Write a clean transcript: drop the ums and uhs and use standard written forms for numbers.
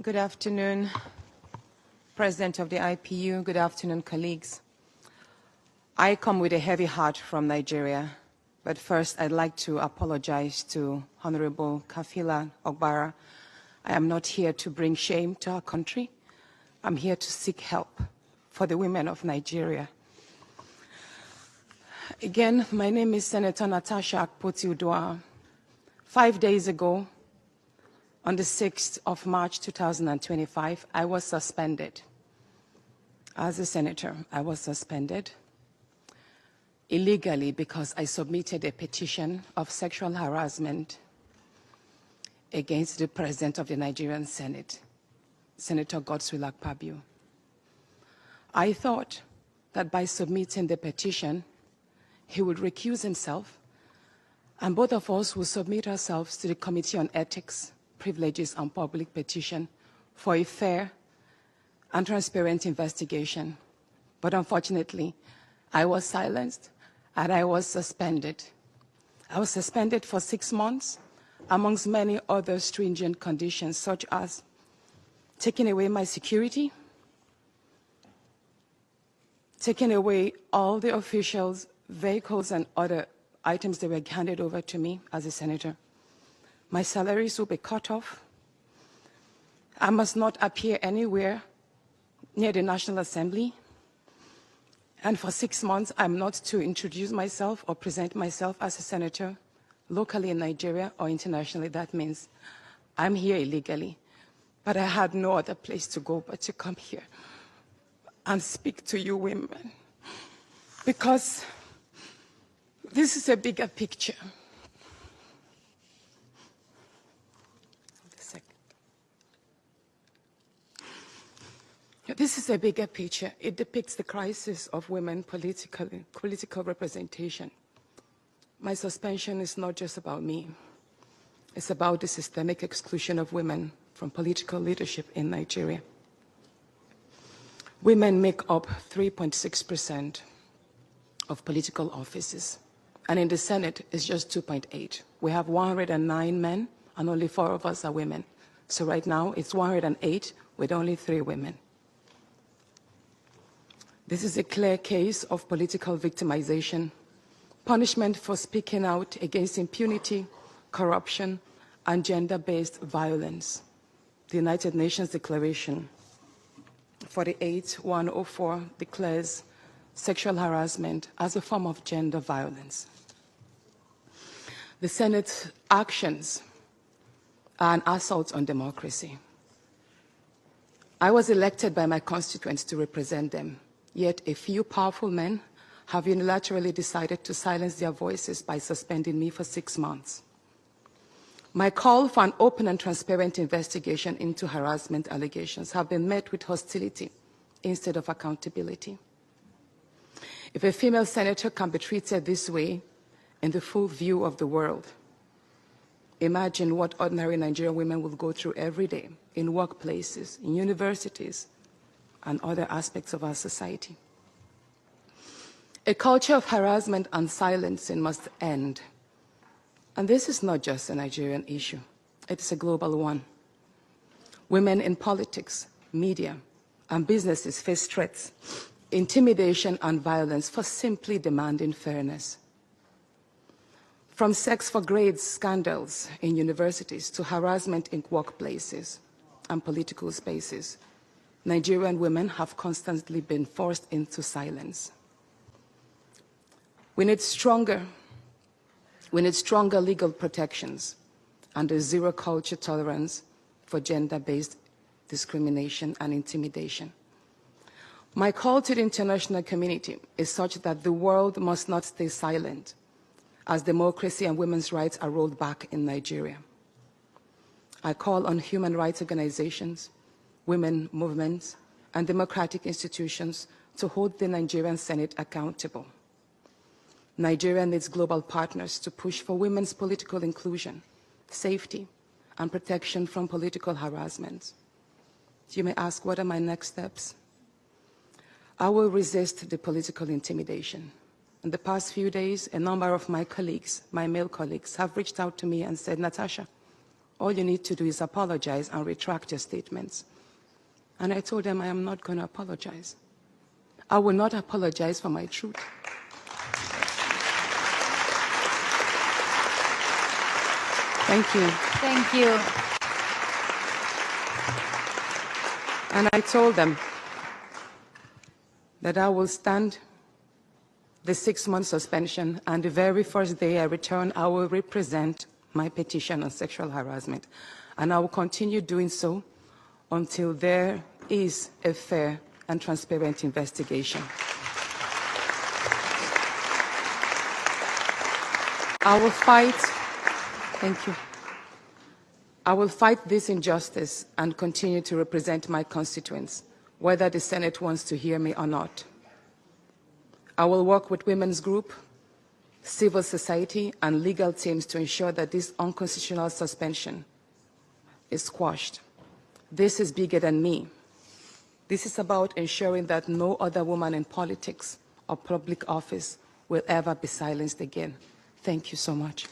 Good afternoon, President of the IPU. Good afternoon, colleagues. I come with a heavy heart from Nigeria, but first I'd like to apologize to Honorable Kafila Ogbara. I am not here to bring shame to our country. I'm here to seek help for the women of Nigeria. Again, my name is Senator Natasha Akpoti-Uduaghan. 5 days ago, on the 6th of March 2025, I was suspended. As a senator, I was suspended illegally because I submitted a petition of sexual harassment against the President of the Nigerian Senate, Senator Godswill Akpabio. I thought that by submitting the petition, he would recuse himself, and both of us would submit ourselves to the Committee on Ethics, Privileges, and Public Petition for a fair and transparent investigation. But unfortunately, I was silenced and I was suspended. I was suspended for 6 months, amongst many other stringent conditions, such as taking away my security, taking away all the officials' vehicles and other items that were handed over to me as a senator. My salaries will be cut off. I must not appear anywhere near the National Assembly. And for 6 months, I'm not to introduce myself or present myself as a senator locally in Nigeria or internationally. That means I'm here illegally. But I had no other place to go but to come here and speak to you women. Because this is a bigger picture. This is a bigger picture. It depicts the crisis of women political representation. My suspension is not just about me. It's about the systemic exclusion of women from political leadership in Nigeria. Women make up 3.6% of political offices, and in the Senate, it's just 2.8. We have 109 men, and only 4 of us are women. So right now, it's 108 with only 3 women. This is a clear case of political victimization, punishment for speaking out against impunity, corruption, and gender-based violence. The United Nations Declaration 48-104 declares sexual harassment as a form of gender violence. The Senate's actions are an assault on democracy. I was elected by my constituents to represent them. Yet a few powerful men have unilaterally decided to silence their voices by suspending me for 6 months. My call for an open and transparent investigation into harassment allegations have been met with hostility instead of accountability. If a female senator can be treated this way in the full view of the world, imagine what ordinary Nigerian women will go through every day in workplaces, in universities, and other aspects of our society. A culture of harassment and silencing must end. And this is not just a Nigerian issue. It is a global one. Women in politics, media, and businesses face threats, intimidation, and violence for simply demanding fairness. From sex for grades scandals in universities to harassment in workplaces and political spaces, Nigerian women have constantly been forced into silence. We need stronger legal protections and a zero culture tolerance for gender-based discrimination and intimidation. My call to the international community is such that the world must not stay silent as democracy and women's rights are rolled back in Nigeria. I call on human rights organizations, women movements, and democratic institutions to hold the Nigerian Senate accountable. Nigeria needs global partners to push for women's political inclusion, safety, and protection from political harassment. You may ask, what are my next steps? I will resist the political intimidation. In the past few days, a number of my colleagues, my male colleagues, have reached out to me and said, Natasha, All you need to do is apologize and retract your statements. And I told them I am not going to apologize. I will not apologize for my truth. Thank you. Thank you. And I told them that I will stand the 6-month suspension, and the very first day I return, I will represent my petition on sexual harassment. And I will continue doing so until there is a fair and transparent investigation. I will fight, thank you. I will fight this injustice and continue to represent my constituents, whether the Senate wants to hear me or not. I will work with women's group, civil society, and legal teams to ensure that this unconstitutional suspension is quashed. This is bigger than me. This is about ensuring that no other woman in politics or public office will ever be silenced again. Thank you so much.